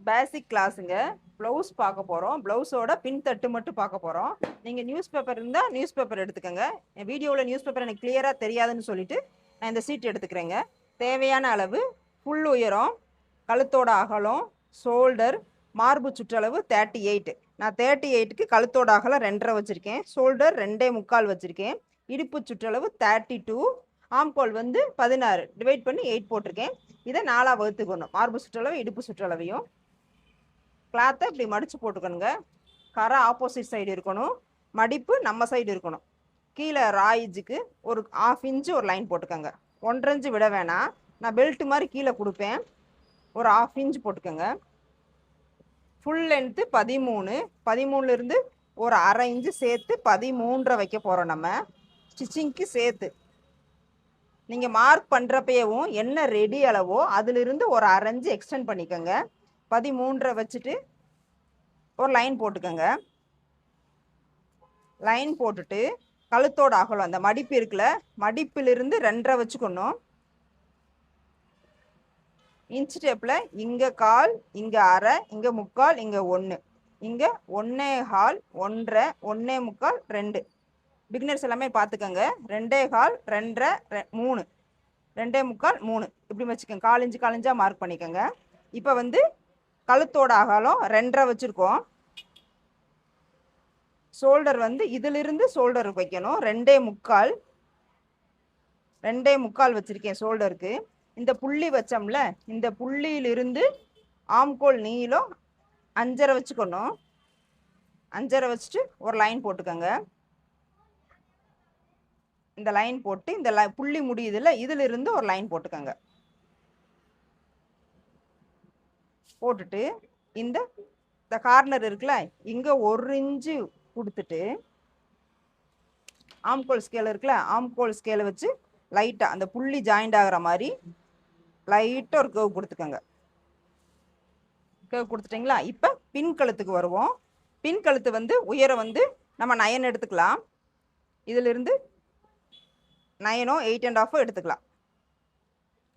பேசிக் கிளாஸுங்க. Blouse பார்க்க போகிறோம். ப்ளவுஸோட பின் தட்டு மட்டும் பார்க்க போகிறோம். நீங்கள் நியூஸ் பேப்பர் இருந்தால் நியூஸ் பேப்பர் எடுத்துக்கோங்க. என் வீடியோவில் நியூஸ் பேப்பர் எனக்கு கிளியராக தெரியாதுன்னு சொல்லிட்டு நான் இந்த சீட் எடுத்துக்கிறேங்க. தேவையான அளவு ஃபுல் உயரம், கழுத்தோட அகலம், ஷோல்டர், மார்பு சுற்றளவு 38. நான் 38க்கு கழுத்தோட அகலம் 2.5 வச்சுருக்கேன். ஷோல்டர் 2.25 வச்சுருக்கேன். இடுப்பு சுற்றளவு 32. ஆம்கோல் வந்து 16 டிவைட் பண்ணி 8 போட்டிருக்கேன். இதை 4ஆக வகுத்துக்கணும். மார்பு சுற்றளவு இடுப்பு சுற்றளவையும் கிளாத்தை இப்படி மடித்து போட்டுக்கணுங்க. கரை ஆப்போசிட் சைடு இருக்கணும், மடிப்பு நம்ம சைடு இருக்கணும். கீழே ராயிஜுக்கு ஒரு 1/2 இன்ச்சு ஒரு லைன் போட்டுக்கோங்க. 1.5 இன்ச்சு விட வேணாம். நான் பெல்ட் மாதிரி கீழே கொடுப்பேன். ஒரு 1/2 இன்ச் போட்டுக்கோங்க. Full length 13. 13லேருந்து ஒரு 1/2 இன்ச்சு சேர்த்து 13.5 வைக்க போகிறோம் நம்ம ஸ்டிச்சிங்க்கு சேர்த்து. நீங்கள் மார்க் பண்ணுறப்பயவும் என்ன ரெடி அளவோ அதிலிருந்து ஒரு 1/2 இன்ச்சு எக்ஸ்டெண்ட் பண்ணிக்கோங்க. 13.5 வச்சுட்டு ஒரு லைன் போட்டுக்கோங்க. லைன் போட்டுட்டு கழுத்தோட அகலம் அந்த மடிப்பு இருக்குல்ல, மடிப்பிலிருந்து 2.5 வச்சுக்கணும். இன்ச் டேப்பில் இங்கே 1/4, இங்கே 1/2, இங்கே 3/4, இங்கே 1, இங்கே 1.25, 1.5, 1.25, 2. பிகினர்ஸ் எல்லாமே பார்த்துக்கோங்க. 2.25, 2.5, 3, 2.25, 3 இப்படி வச்சுக்கோங்க. 1/4 இன்ச்சு 1/4 இன்ச்சாக மார்க் பண்ணிக்கோங்க. இப்போ வந்து கழுத்தோட அகலம் 2.5 வச்சுருக்கோம். ஷோல்டர் வந்து இதிலிருந்து ஷோல்டருக்கு வைக்கணும். 2.25, 2.25 வச்சுருக்கேன் ஷோல்டருக்கு. இந்த புள்ளி வச்சோம்ல, இந்த புள்ளியிலிருந்து ஆம்கோல் நீளம் 5.5 வச்சுக்கணும். 5.5 வச்சுட்டு ஒரு லைன் போட்டுக்கோங்க. இந்த லைன் போட்டு இந்த புள்ளி முடியுதுல்ல, இதிலிருந்து ஒரு லைன் போட்டுக்கோங்க. போட்டுட்டு இந்த கார்னர் இருக்குல்ல, இங்கே 1 இன்ச்சு கொடுத்துட்டு ஆம்கோல் ஸ்கேல் இருக்குல்ல, ஆம்கோல் ஸ்கேலை வச்சு லைட்டாக அந்த புள்ளி ஜாயிண்ட் ஆகிற மாதிரி லைட்டாக ஒரு கேர்வ் கொடுத்துக்கோங்க. கேர்வ் கொடுத்துட்டிங்களா? இப்போ பின் கழுத்துக்கு வருவோம். பின் கழுத்து வந்து உயரம் வந்து நம்ம 9 எடுத்துக்கலாம். இதிலிருந்து 9ஓ 8.5 எடுத்துக்கலாம்.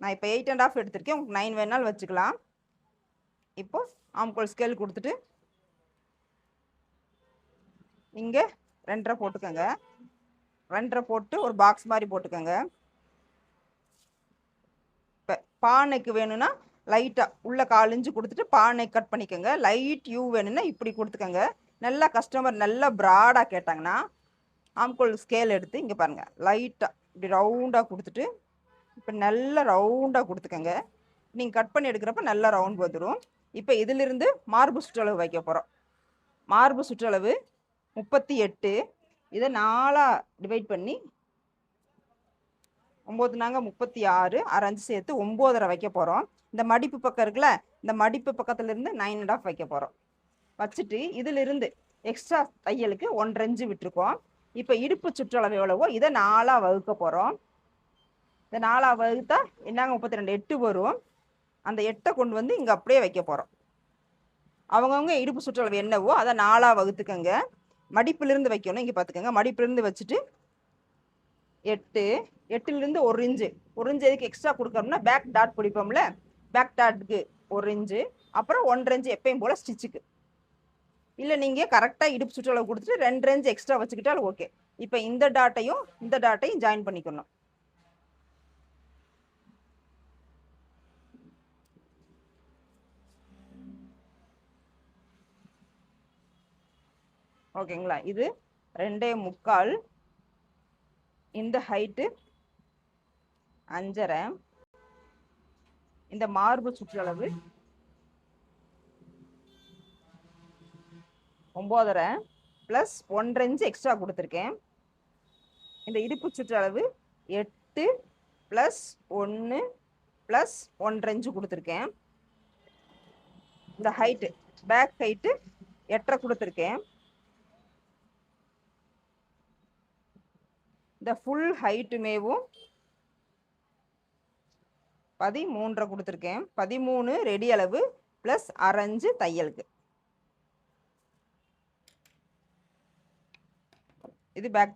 நான் இப்போ 8.5 எடுத்திருக்கேன். உங்களுக்கு 9 வேணாலும் வச்சுக்கலாம். இப்போ ஆம்கோல் ஸ்கேல் கொடுத்துட்டு இங்கே 2.5 போட்டுக்கோங்க. 2.5 போட்டு ஒரு பாக்ஸ் மாதிரி போட்டுக்கோங்க. இப்போ பானைக்கு வேணும்னா லைட்டாக உள்ள 1/4 இன்ச்சு கொடுத்துட்டு பானை கட் பண்ணிக்கோங்க. லைட் யூ வேணும்னா இப்படி கொடுத்துக்கோங்க. நல்லா கஸ்டமர் நல்லா ப்ராடாக கேட்டாங்கன்னா ஆம்கோல் ஸ்கேல் எடுத்து இங்கே பாருங்கள், லைட்டாக இப்படி ரவுண்டாக கொடுத்துட்டு இப்போ நல்லா ரவுண்டாக கொடுத்துக்கோங்க. நீங்கள் கட் பண்ணி எடுக்கிறப்ப நல்லா ரவுண்ட் வந்துடும். இப்போ இதிலிருந்து மார்பு சுற்றளவு வைக்க போகிறோம். மார்பு சுற்றளவு 38. இதை 4ஆக டிவைட் பண்ணி 9 நாங்க 36, 1/2 இன்ச்சு சேர்த்து 9.5 வைக்க போகிறோம். இந்த மடிப்பு பக்கம் இருக்குல்ல, இந்த மடிப்பு பக்கத்துலேருந்து 9.5 வைக்க போகிறோம். வச்சுட்டு இதிலிருந்து எக்ஸ்ட்ரா தையலுக்கு 1.5 இன்ச்சு விட்டுருக்கோம். இப்போ இடுப்பு சுற்றளவு எவ்வளவோ இதை 4ஆக வகுக்க போகிறோம். இந்த 4ஆக வகுத்தா என்னங்க 32, 8 வரும். அந்த 8 கொண்டு வந்து இங்கே அப்படியே வைக்க போகிறோம். அவங்கவுங்க இடுப்பு சுற்றளவு என்னவோ அதை 4ஆக வகுத்துக்கங்க. மடிப்பிலிருந்து வைக்கணும். இங்கே பார்த்துக்கோங்க, மடிப்பிலிருந்து வச்சுட்டு 8, 8லிருந்து 1 இன்ச்சு. 1 இன்ச்சு எதுக்கு எக்ஸ்ட்ரா கொடுக்கணும்னா பேக் டாட் பிடிப்போம்ல, பேக் டாட்டுக்கு 1 இன்ச்சு, அப்புறம் 1.5 இன்ச்சு எப்பயும் போல் ஸ்டிச்சுக்கு. இல்லை நீங்கள் கரெக்டாக இடுப்பு சுற்றளவு கொடுத்துட்டு 2 இன்ச்சு எக்ஸ்ட்ரா வச்சுக்கிட்டாலும் ஓகே. இப்போ இந்த டாட்டையும் ஜாயின் பண்ணிக்கணும். ஓகேங்களா? இது 2.25. இந்த ஹைட்டு 5.5. இந்த மார்பு சுற்றளவு 9.5 ப்ளஸ் 1.5 இன்ச்சு எக்ஸ்ட்ரா கொடுத்துருக்கேன். இந்த இடுப்பு சுற்றளவு 8 ப்ளஸ் 1 ப்ளஸ் 1.5 இன்ச்சு கொடுத்துருக்கேன். இந்த ஹைட்டு பேக் ஹைட்டு 8.5 கொடுத்துருக்கேன். இந்த ஃபுல் ஹைட்டுமேவும் 13.5 கொடுத்துருக்கேன். 13 ரெடி அளவு ப்ளஸ் 1/2 இன்ச்சு தையலுக்கு. இது பேக்